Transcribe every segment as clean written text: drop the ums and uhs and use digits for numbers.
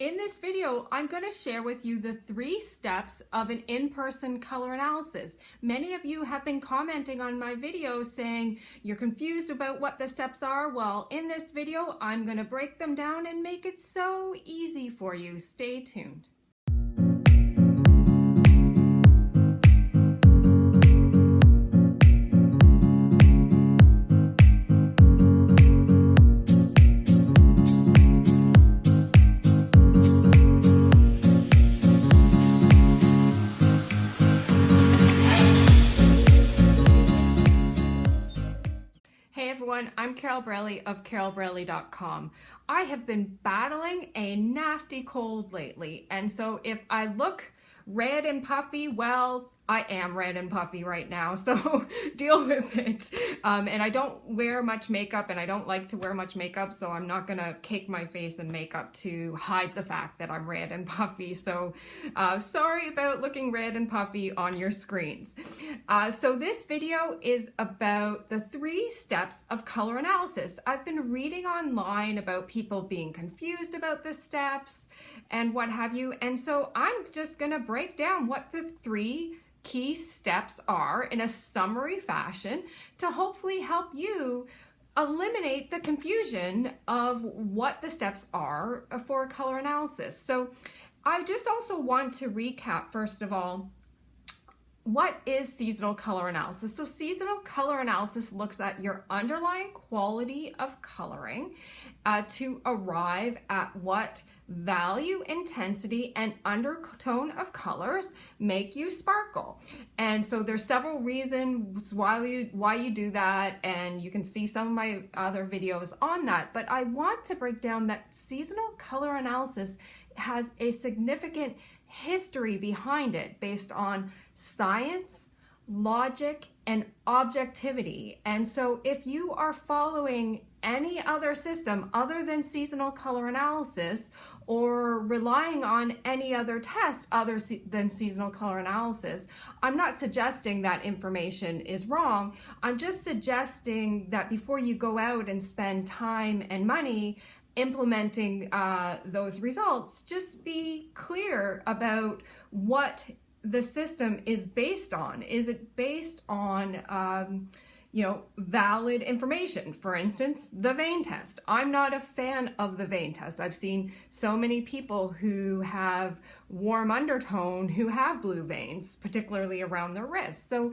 In this video, I'm going to share with you the 3 steps of an in-person color analysis. Many of you have been commenting on my videos saying you're confused about what the steps are. Well, in this video, I'm going to break them down and make it so easy for you. Stay tuned. Hey everyone, I'm Carol Braley of carolbraley.com. I have been battling a nasty cold lately, and so if I look red and puffy, well, I am red and puffy right now, so deal with it. And I don't wear much makeup, and I don't like to wear much makeup, so I'm not gonna cake my face in makeup to hide the fact that I'm red and puffy. So sorry about looking red and puffy on your screens. So this video is about the 3 steps of color analysis. I've been reading online about people being confused about the steps and what have you, and so I'm just gonna break down what the 3 key steps are in a summary fashion to hopefully help you eliminate the confusion of what the steps are for color analysis. So I just also want to recap, first of all, what is seasonal color analysis? So seasonal color analysis looks at your underlying quality of coloring to arrive at what value, intensity, and undertone of colors make you sparkle. And so there's several reasons why you do that, and you can see some of my other videos on that. But I want to break down that seasonal color analysis has a significant history behind it based on science, logic, and objectivity. And so if you are following any other system other than seasonal color analysis or relying on any other test other than seasonal color analysis, I'm not suggesting that information is wrong. I'm just suggesting that before you go out and spend time and money implementing those results, just be clear about what the system is based on. Is it based on valid information? For instance, the vein test. I'm not a fan of the vein test. I've seen so many people who have warm undertone who have blue veins, particularly around their wrists. So,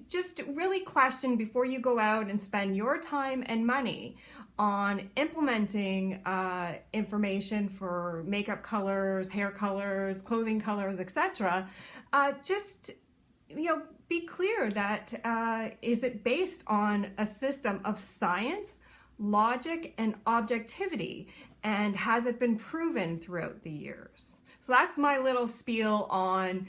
just really question before you go out and spend your time and money on implementing information for makeup colors, hair colors, clothing colors, etc. Just be clear that is it based on a system of science, logic, and objectivity, and has it been proven throughout the years? So that's my little spiel on,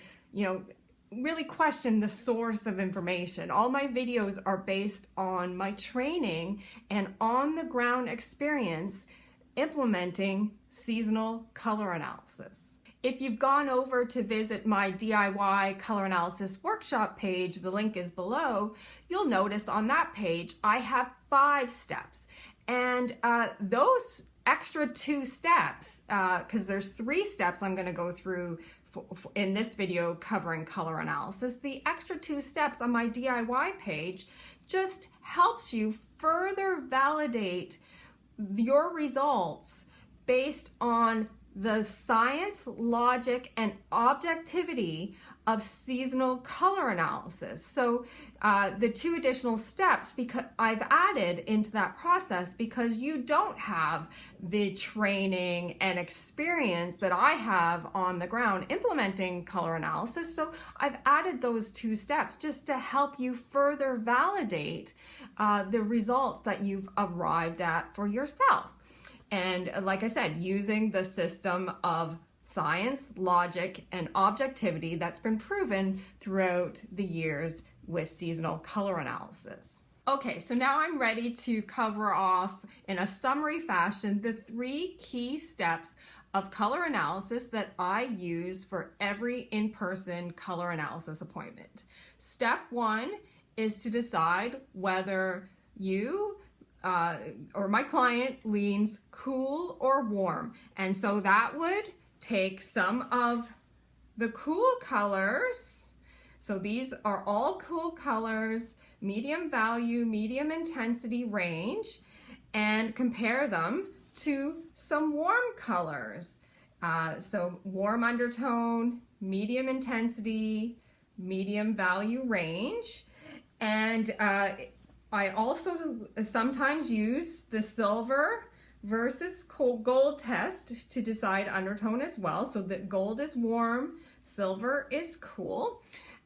really question the source of information. All my videos are based on my training and on-the-ground experience implementing seasonal color analysis. If you've gone over to visit my DIY color analysis workshop page, the link is below, you'll notice on that page I have 5 steps. And those extra 2 steps, because there's 3 steps I'm going to go through in this video covering color analysis, the extra 2 steps on my DIY page just helps you further validate your results based on the science, logic, and objectivity of seasonal color analysis. So the 2 additional steps because I've added into that process because you don't have the training and experience that I have on the ground implementing color analysis. So I've added those 2 steps just to help you further validate the results that you've arrived at for yourself. And like I said, using the system of science, logic, and objectivity that's been proven throughout the years with seasonal color analysis. Okay, so now I'm ready to cover off in a summary fashion the 3 key steps of color analysis that I use for every in-person color analysis appointment. Step 1 is to decide whether you or my client leans cool or warm. And so that would take some of the cool colors. So these are all cool colors, medium value, medium intensity range, and compare them to some warm colors. So warm undertone, medium intensity, medium value range. And I also sometimes use the silver versus gold test to decide undertone as well. So that gold is warm, silver is cool.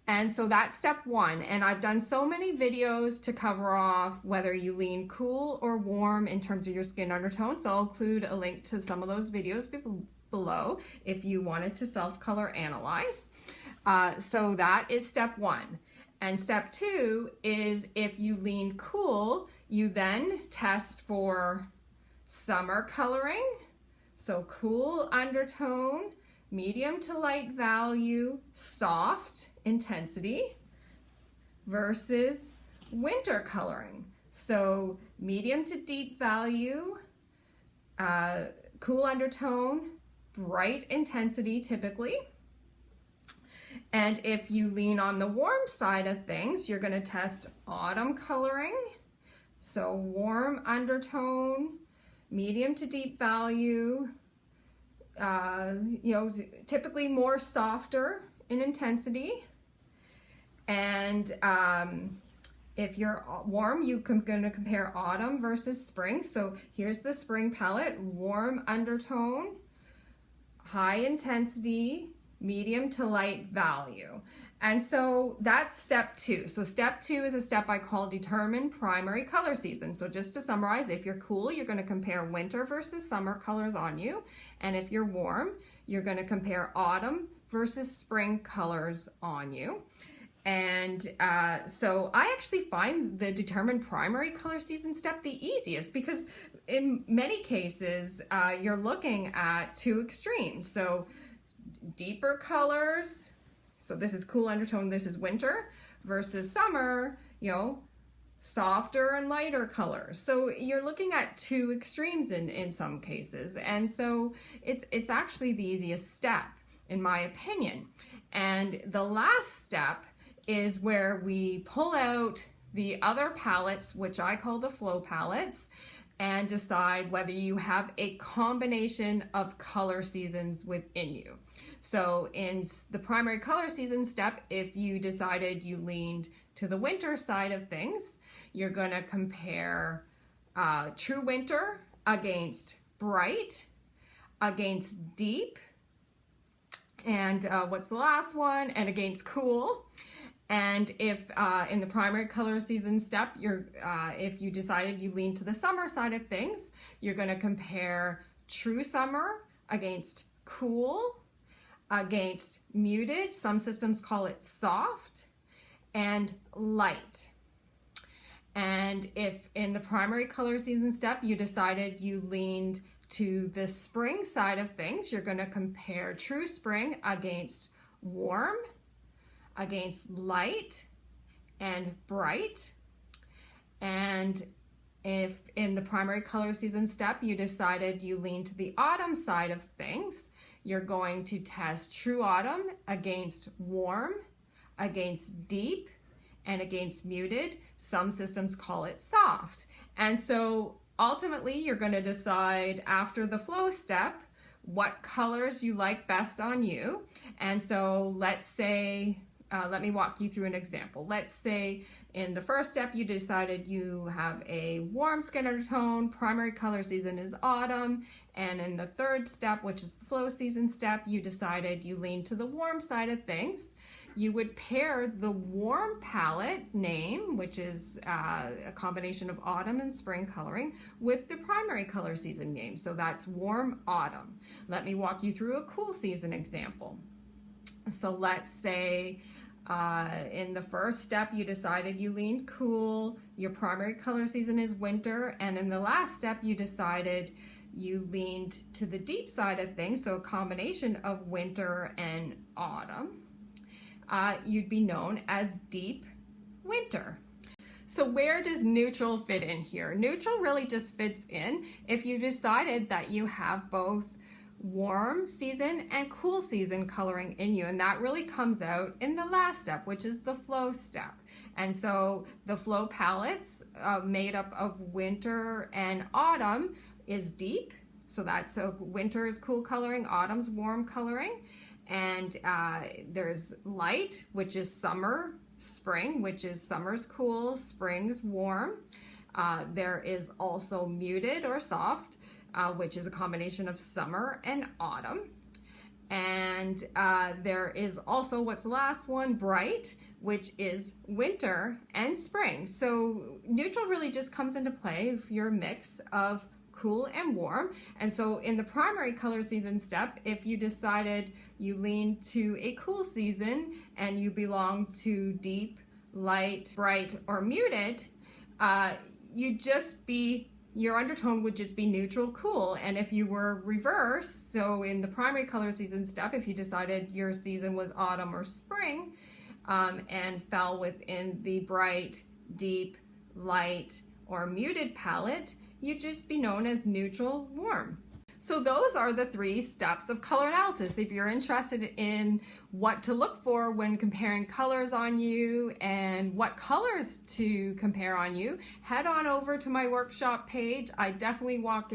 And so that's step one. And I've done so many videos to cover off whether you lean cool or warm in terms of your skin undertone. So I'll include a link to some of those videos below if you wanted to self-color analyze. So that is step one. And step two is if you lean cool, you then test for summer coloring. So cool undertone, medium to light value, soft intensity versus winter coloring. So medium to deep value, cool undertone, bright intensity typically. And if you lean on the warm side of things, you're going to test autumn coloring. So warm undertone, medium to deep value, typically more softer in intensity. And if you're warm, you're going to compare autumn versus spring. So here's the spring palette: warm undertone, high intensity, medium to light value. And so that's step two. So step two is a step I call determine primary color season. So just to summarize, if you're cool, you're going to compare winter versus summer colors on you. And if you're warm, you're going to compare autumn versus spring colors on you. And so I actually find the determine primary color season step the easiest, because in many cases, you're looking at two extremes. So deeper colors, so this is cool undertone, this is winter, versus summer, softer and lighter colors. So you're looking at two extremes in some cases. And so it's actually the easiest step, in my opinion. And the last step is where we pull out the other palettes, which I call the flow palettes, and decide whether you have a combination of color seasons within you. So in the primary color season step, if you decided you leaned to the winter side of things, you're going to compare true winter against bright, against deep, and what's the last one? And against cool. And if in the primary color season step, if you decided you lean to the summer side of things, you're going to compare true summer against cool, against muted, some systems call it soft, and light. And if in the primary color season step you decided you leaned to the spring side of things, you're going to compare true spring against warm, against light, and bright. And if in the primary color season step you decided you lean to the autumn side of things, you're going to test true autumn against warm, against deep, and against muted. Some systems call it soft. And so ultimately you're going to decide after the flow step what colors you like best on you. And so let's say, let me walk you through an example. Let's say in the first step you decided you have a warm skin undertone, primary color season is autumn, and in the third step, which is the flow season step, you decided you lean to the warm side of things. You would pair the warm palette name, which is a combination of autumn and spring coloring, with the primary color season name. So that's warm autumn. Let me walk you through a cool season example. So let's say in the first step you decided you leaned cool, your primary color season is winter, and in the last step you decided you leaned to the deep side of things, so a combination of winter and autumn. You'd be known as deep winter. So where does neutral fit in here? Neutral really just fits in if you decided that you have both warm season and cool season coloring in you, and that really comes out in the last step, which is the flow step. And so the flow palettes made up of winter and autumn is deep, so that's winter is cool coloring, autumn's warm coloring, and there's light, which is summer, spring, which is summer's cool, spring's warm. There is also muted or soft, which is a combination of summer and autumn. And there is also, what's the last one? Bright, which is winter and spring. So neutral really just comes into play if you're a mix of cool and warm. And so in the primary color season step, if you decided you lean to a cool season and you belong to deep, light, bright, or muted, your undertone would just be neutral, cool. And if you were reversed, so in the primary color season step, if you decided your season was autumn or spring, and fell within the bright, deep, light, or muted palette, you'd just be known as neutral, warm. So those are the 3 steps of color analysis. If you're interested in what to look for when comparing colors on you and what colors to compare on you, head on over to my workshop page. I definitely walk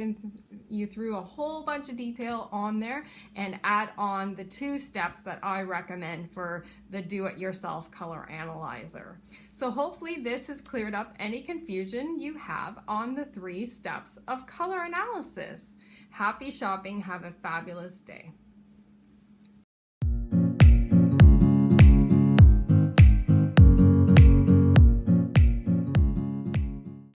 you through a whole bunch of detail on there and add on the 2 steps that I recommend for the do-it-yourself color analyzer. So hopefully this has cleared up any confusion you have on the 3 steps of color analysis. Happy shopping. Have a fabulous day.